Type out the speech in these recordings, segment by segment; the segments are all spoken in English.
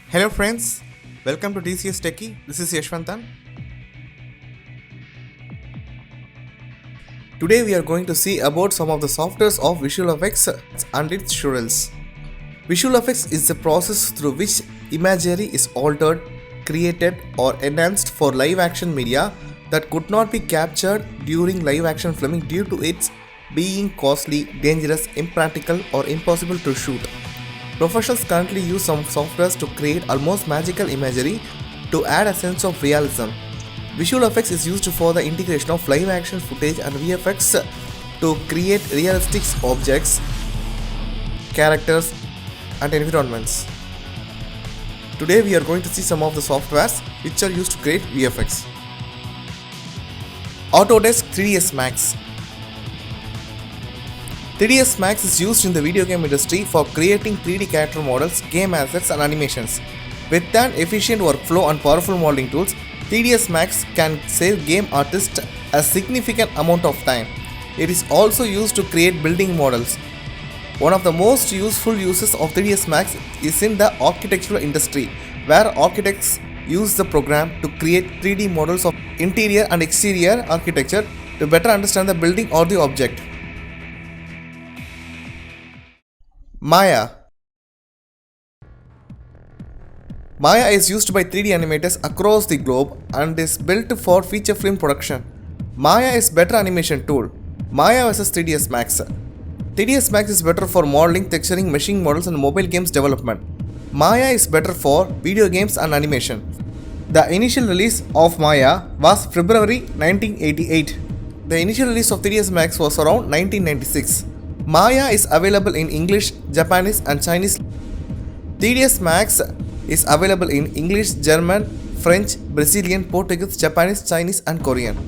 Hello friends, welcome to TCS Techie. This is Yashwantan. Today we are going to see about some of the softwares of visual effects and its tutorials. Visual effects is the process through which imagery is altered, created or enhanced for live action media that could not be captured during live action filming due to its being costly, dangerous, impractical or impossible to shoot. Professionals currently use some softwares to create almost magical imagery to add a sense of realism. Visual effects is used for the integration of live action footage and VFX to create realistic objects, characters and environments. Today we are going to see some of the softwares which are used to create VFX. Autodesk 3ds Max. 3ds Max is used in the video game industry for creating 3D character models, game assets and animations. With an efficient workflow and powerful modeling tools, 3ds Max can save game artists a significant amount of time. It is also used to create building models. One of the most useful uses of 3ds Max is in the architectural industry, where architects use the program to create 3D models of interior and exterior architecture to better understand the building or the object. Maya. Maya is used by 3D animators across the globe and is built for feature film production. Maya is better animation tool. Maya vs 3ds Max. 3ds Max is better for modeling, texturing, meshing models and mobile games development. Maya is better for video games and animation. The initial release of Maya was February 1988. The initial release of 3ds Max was around 1996. Maya is available in English, Japanese and Chinese. 3ds Max is available in English, German, French, Brazilian, Portuguese, Japanese, Chinese and Korean.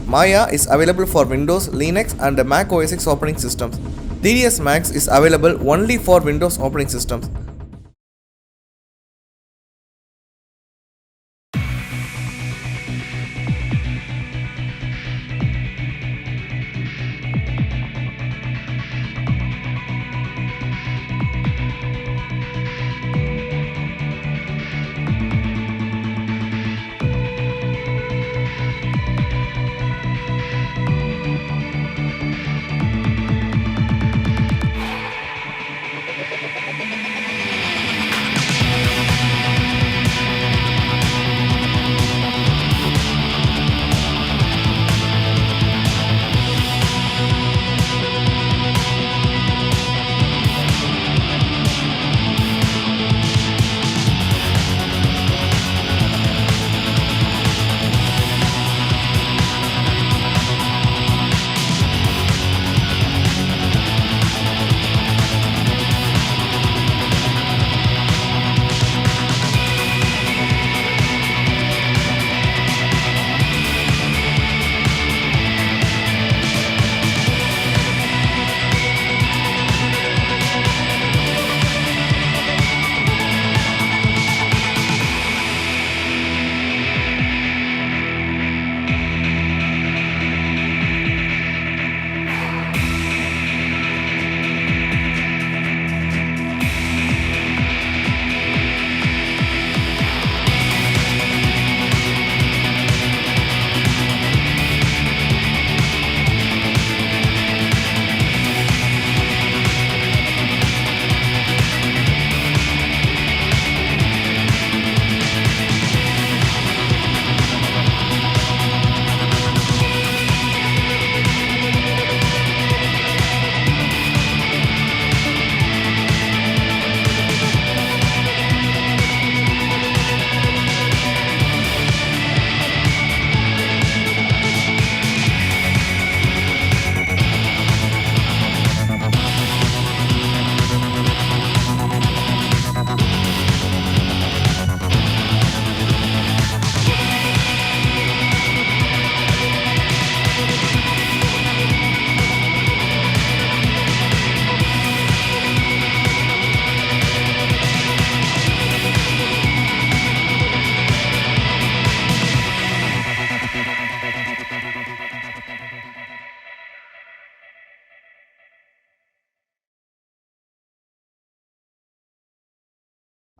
Maya is available for Windows, Linux and Mac OS X operating systems. 3ds Max is available only for Windows operating systems.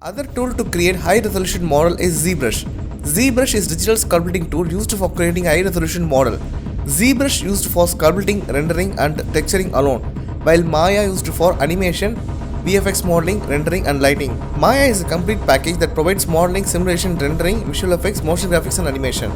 Other tool to create high resolution model is Zbrush. Zbrush is digital sculpting tool used for creating high resolution model. Zbrush used for sculpting, rendering and texturing alone, while Maya used for animation, VFX modeling, rendering and lighting. Maya is a complete package that provides modeling, simulation, rendering, visual effects, motion graphics and animation.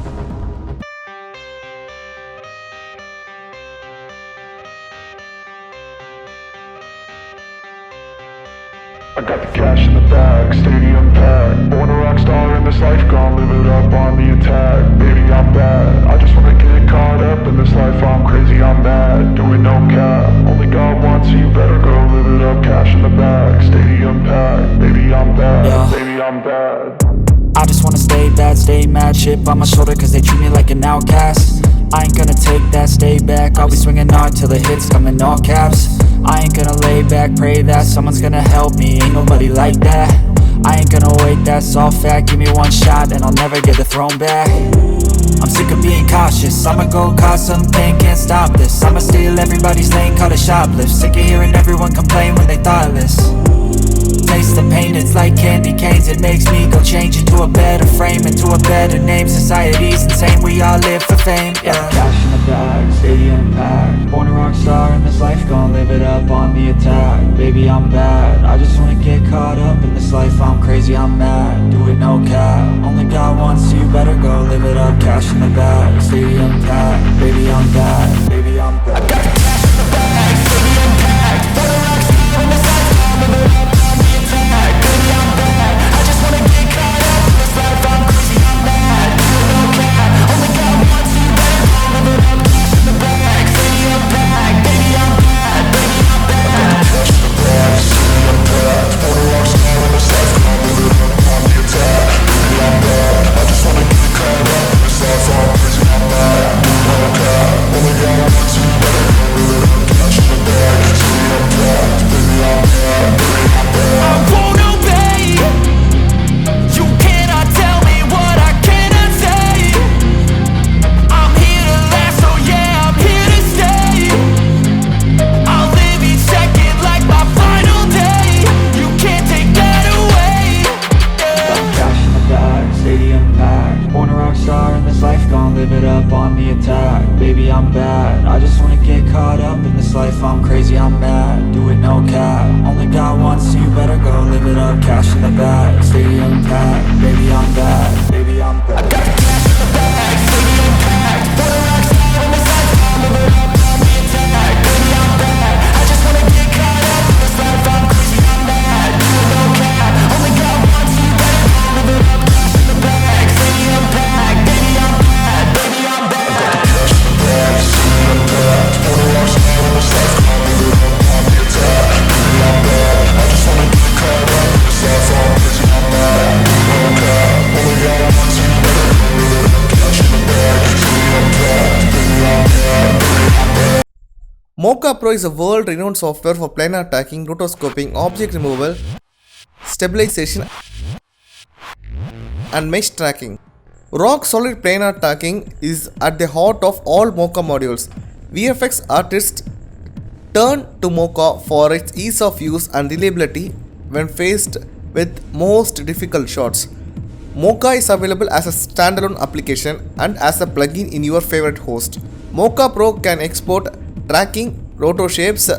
I got the cash in the bag, stadium packed. Born a rock star in this life, gon' live it up on the attack. Baby, I'm bad, I just wanna get caught up in this life. I'm crazy, I'm mad, doing no cap. Only God wants you, better go live it up. Cash in the bag, stadium packed. Baby, I'm bad, baby, I'm bad. I just wanna stay bad, stay mad. Chip on my shoulder cause they treat me like an outcast. I ain't gonna take that, stay back. I'll be swinging hard till the hits come in all caps. I ain't gonna lay back, pray that someone's gonna help me. Ain't nobody like that. I ain't gonna wait, that's all fact. Give me one shot and I'll never get the throne back. I'm sick of being cautious, I'ma go cause some pain, can't stop this. I'ma steal everybody's lane, call it shoplift. Sick of hearing everyone complain when they thoughtless. Taste the pain, it's like candy canes. It makes me go change into a better frame, into a better name. Society's insane, we all live for fame, yeah. Cash in the bag, stadium packed. Born a rock star in this life, gon' live it up on the attack. Baby, I'm bad, I just wanna get caught up in this life. I'm crazy, I'm mad, do it no cap. Only God wants you, better go live it up. Cash in the bag, stadium packed. Baby, I'm bad, baby, I'm bad. I got the cash in the bag, stadium packed. Born a rock star in this life, gon' live it up on the attack. Baby, I'm bad, I just wanna get caught up in this life. I'm crazy, I'm mad, do it no cap. Only God wants you, better go live it up. Cash in the bag, stadium packed. Baby, I'm bad, baby, I'm bad. Cash in the bag, stadium packed. Born a rock star in this life, gon' live it up on the attack. Baby, I'm bad, I just wanna get caught up in this life. I'm crazy, I'm mad, do it no cap. Only God wants you, better go live it up. Cash in the bag, stadium packed. Baby, I'm bad, baby, I'm bad. I won't obey. You cannot tell me what I cannot say. I'm here to last, so yeah, I'm here to stay. I'll live each second like my final day. You can't take that away, yeah. Cash in the bag, stadium packed. Born a rock star in this life, gon' live it up on the attack. Baby, I'm bad, I just wanna get caught up in this life. I'm crazy, I'm mad, do it no cap. Only God wants you, better go live it up. Cash in the bag, stadium packed. Baby, I'm bad, baby, I'm bad. I got the cash in the bag, stadium packed. Born a rock star in this life, gon' live it up on the attack. Baby, I'm bad, I just wanna get caught up in this life. I'm crazy, I'm mad, do it no cap. Only God wants you, better go live it up. Cash in the bag, stadium packed. Baby, I'm bad, baby, I'm bad. I got the cash in the bag, stadium packed. Born a rock star in this life, gon' live it up on the attack. Baby, I'm bad, I just wanna get caught up in this life. I'm crazy, I'm mad, do it no cap. Only God wants you, better go live it up. Cash in the bag, stadium packed. Baby, I'm bad, baby, I'm bad. Mocha Pro is a world-renowned software for planar tracking, rotoscoping, object removal, stabilization, and mesh tracking. Rock-solid planar tracking is at the heart of all Mocha modules. VFX artists turn to Mocha for its ease of use and reliability when faced with most difficult shots. Mocha is available as a standalone application and as a plugin in your favorite host. Mocha Pro can export tracking, roto shapes,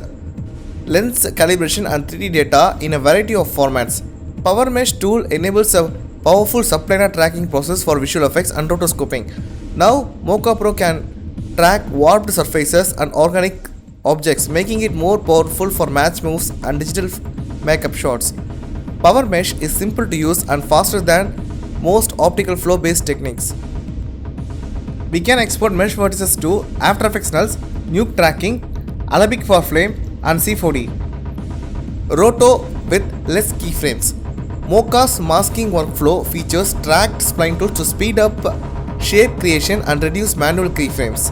lens calibration and 3D data in a variety of formats. Power Mesh tool enables a powerful subplanar tracking process for visual effects and rotoscoping. Now, Mocha Pro can track warped surfaces and organic objects, making it more powerful for match moves and digital makeup shots. Power Mesh is simple to use and faster than most optical flow based techniques. We can export mesh vertices to After Effects nulls, Nuke tracking, Arabic for flame and C4D. Roto with less keyframes. Mocha's masking workflow features tracked spline tools to speed up shape creation and reduce manual keyframes.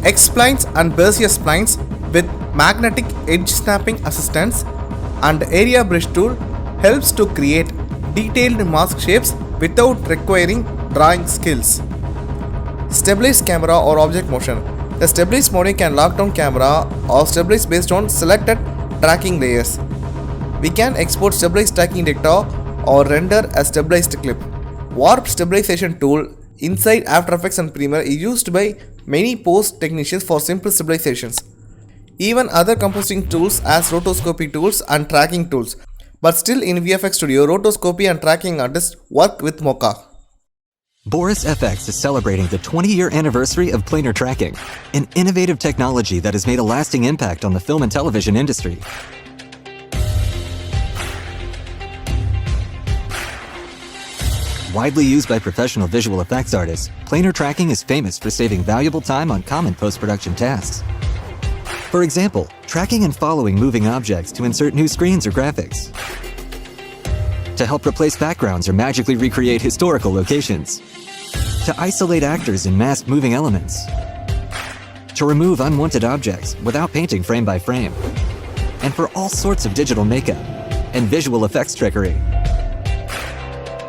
X-splines and Bezier splines with magnetic edge snapping assistance and area brush tool helps to create detailed mask shapes without requiring drawing skills. Stabilized camera or object motion. The stabilized mode can lock down camera or stabilize based on selected tracking layers. We can export stabilized tracking data or render a stabilized clip. Warp stabilization tool inside After Effects and Premiere is used by many post technicians for simple stabilizations. Even other composing tools as rotoscopy tools and tracking tools. But still in VFX Studio, rotoscopy and tracking artists work with Mocha. Boris FX is celebrating the 20-year anniversary of planar tracking, an innovative technology that has made a lasting impact on the film and television industry. Widely used by professional visual effects artists, planar tracking is famous for saving valuable time on common post-production tasks. For example, tracking and following moving objects to insert new screens or graphics, to help replace backgrounds or magically recreate historical locations, to isolate actors in masked moving elements, to remove unwanted objects without painting frame by frame, and for all sorts of digital makeup and visual effects trickery.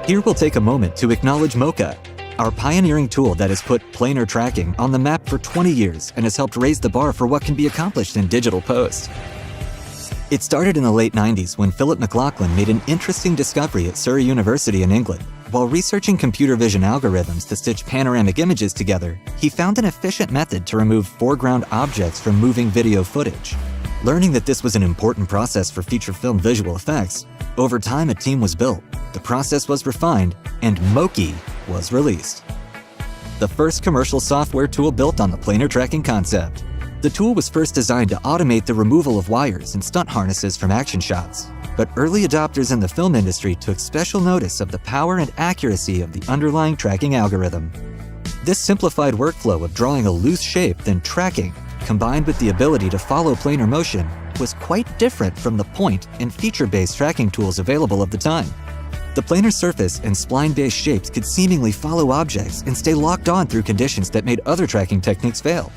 Here we'll take a moment to acknowledge Mocha, our pioneering tool that has put planar tracking on the map for 20 years and has helped raise the bar for what can be accomplished in digital post. It started in the late 90s when Philip McLaughlin made an interesting discovery at Surrey University in England. While researching computer vision algorithms to stitch panoramic images together, he found an efficient method to remove foreground objects from moving video footage. Learning that this was an important process for feature film visual effects, over time a team was built, the process was refined, and Mocha was released. The first commercial software tool built on the planar tracking concept. The tool was first designed to automate the removal of wires and stunt harnesses from action shots, but early adopters in the film industry took special notice of the power and accuracy of the underlying tracking algorithm. This simplified workflow of drawing a loose shape then tracking, combined with the ability to follow planar motion, was quite different from the point and feature-based tracking tools available at the time. The planar surface and spline-based shapes could seemingly follow objects and stay locked on through conditions that made other tracking techniques fail.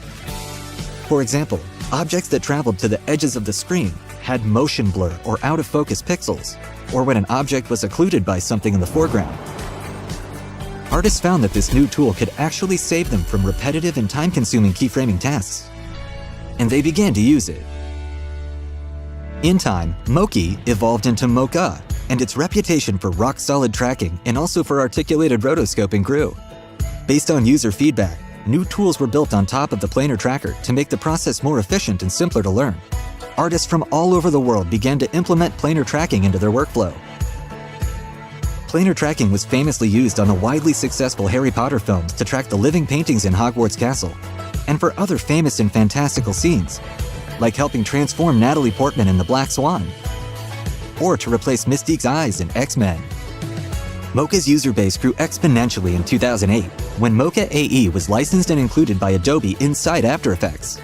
For example, objects that traveled to the edges of the screen had motion blur or out-of-focus pixels, or when an object was occluded by something in the foreground. Artists found that this new tool could actually save them from repetitive and time-consuming keyframing tasks, and they began to use it. In time, Mocha evolved into Mocha, and its reputation for rock-solid tracking and also for articulated rotoscoping grew. Based on user feedback, new tools were built on top of the planar tracker to make the process more efficient and simpler to learn. Artists from all over the world began to implement planar tracking into their workflow. Planar tracking was famously used on the widely successful Harry Potter films to track the living paintings in Hogwarts Castle, and for other famous and fantastical scenes, like helping transform Natalie Portman in The Black Swan, or to replace Mystique's eyes in X-Men. Mocha's user base grew exponentially in 2008, when Mocha AE was licensed and included by Adobe inside After Effects.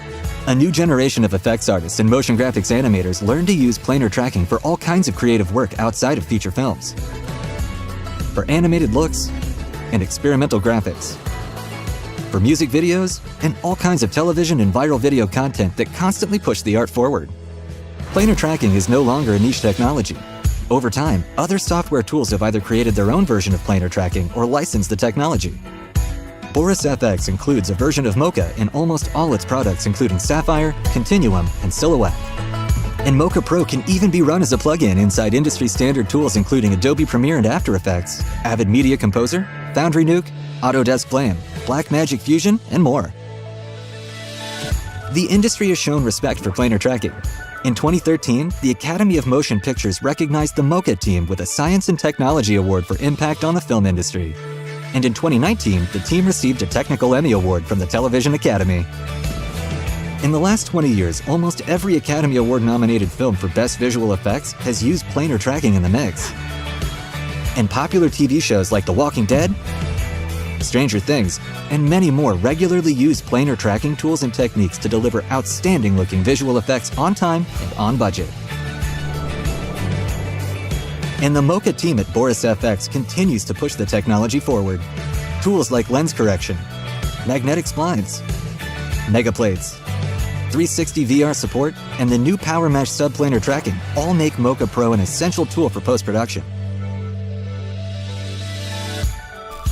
A new generation of effects artists and motion graphics animators learned to use planar tracking for all kinds of creative work outside of feature films. For animated looks and experimental graphics. For music videos and all kinds of television and viral video content that constantly push the art forward. Planar tracking is no longer a niche technology. Over time, other software tools have either created their own version of planar tracking or licensed the technology. Boris FX includes a version of Mocha in almost all its products, including Sapphire, Continuum, and Silhouette. And Mocha Pro can even be run as a plugin inside industry-standard tools including Adobe Premiere and After Effects, Avid Media Composer, Foundry Nuke, Autodesk Flame, Blackmagic Fusion, and more. The industry has shown respect for planar tracking. In 2013, the Academy of Motion Pictures recognized the Mocha team with a Science and Technology Award for impact on the film industry. And in 2019, the team received a Technical Emmy Award from the Television Academy. In the last 20 years, almost every Academy Award-nominated film for Best Visual Effects has used planar tracking in the mix. And popular TV shows like The Walking Dead, Stranger Things, and many more regularly use planar tracking tools and techniques to deliver outstanding-looking visual effects on time and on budget. And the Mocha team at Boris FX continues to push the technology forward. Tools like lens correction, magnetic splines, megaplates, 360 VR support, and the new Power Mesh subplanar tracking all make Mocha Pro an essential tool for post-production.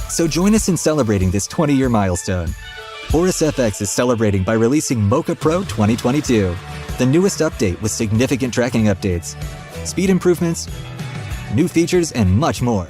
So join us in celebrating this 20-year milestone. Boris FX is celebrating by releasing Mocha Pro 2022, the newest update with significant tracking updates, speed improvements, new features, and much more.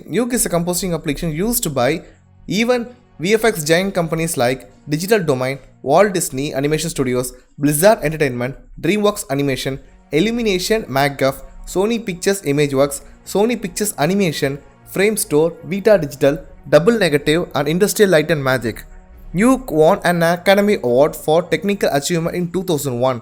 Nuke is a composting application used by even VFX giant companies like Digital Domain, Walt Disney Animation Studios, Blizzard Entertainment, DreamWorks Animation, Illumination MacGuff, Sony Pictures Imageworks, Sony Pictures Animation, Frame Store, Vita Digital, Double Negative, and Industrial Light and Magic. Nuke won an Academy Award for Technical Achievement in 2001.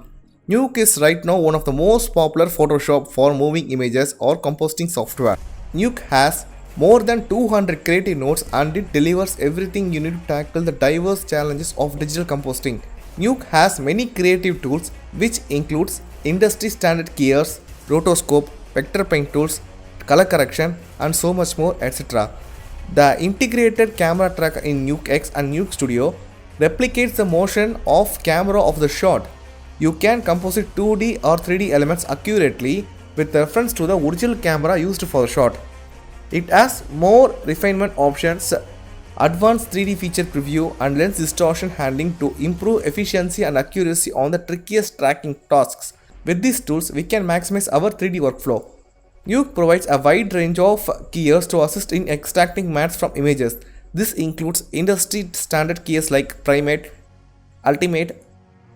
Nuke is right now one of the most popular Photoshop for moving images or composting software. Nuke has more than 200 creative nodes and it delivers everything you need to tackle the diverse challenges of digital composting. Nuke has many creative tools which includes industry standard keyers, rotoscope, vector paint tools, color correction and so much more etc. The integrated camera tracker in Nuke X and Nuke Studio replicates the motion of camera of the shot. You can composite 2D or 3D elements accurately with reference to the original camera used for the shot. It has more refinement options, advanced 3D feature preview and lens distortion handling to improve efficiency and accuracy on the trickiest tracking tasks. With these tools, we can maximize our 3D workflow. Nuke provides a wide range of keyers to assist in extracting mattes from images. This includes industry standard keyers like Primate, Ultimate,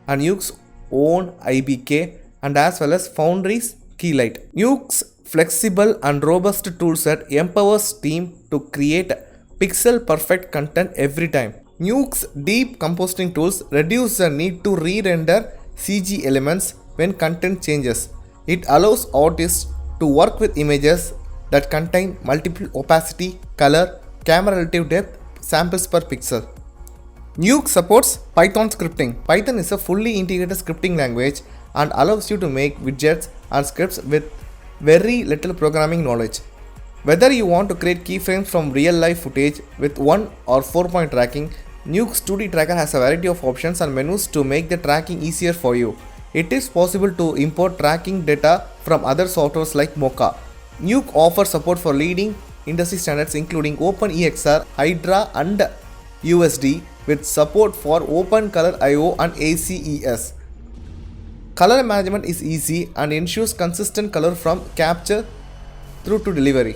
and Nuke's own IBK, and as well as Foundry's Keylight. Nuke's flexible and robust toolset empowers team to create pixel perfect content every time. Nuke's deep composting tools reduce the need to re-render CG elements when content changes. It allows artists to work with images that contain multiple opacity, color, camera relative depth, samples per pixel. Nuke supports Python scripting. Python is a fully integrated scripting language and allows you to make widgets and scripts with very little programming knowledge. Whether you want to create keyframes from real life footage with 1 or 4-point tracking, Nuke's 2D tracker has a variety of options and menus to make the tracking easier for you. It is possible to import tracking data from other softwares like Mocha. Nuke offers support for leading industry standards including OpenEXR, Hydra and USD with support for OpenColor IO and ACES. Color management is easy and ensures consistent color from capture through to delivery.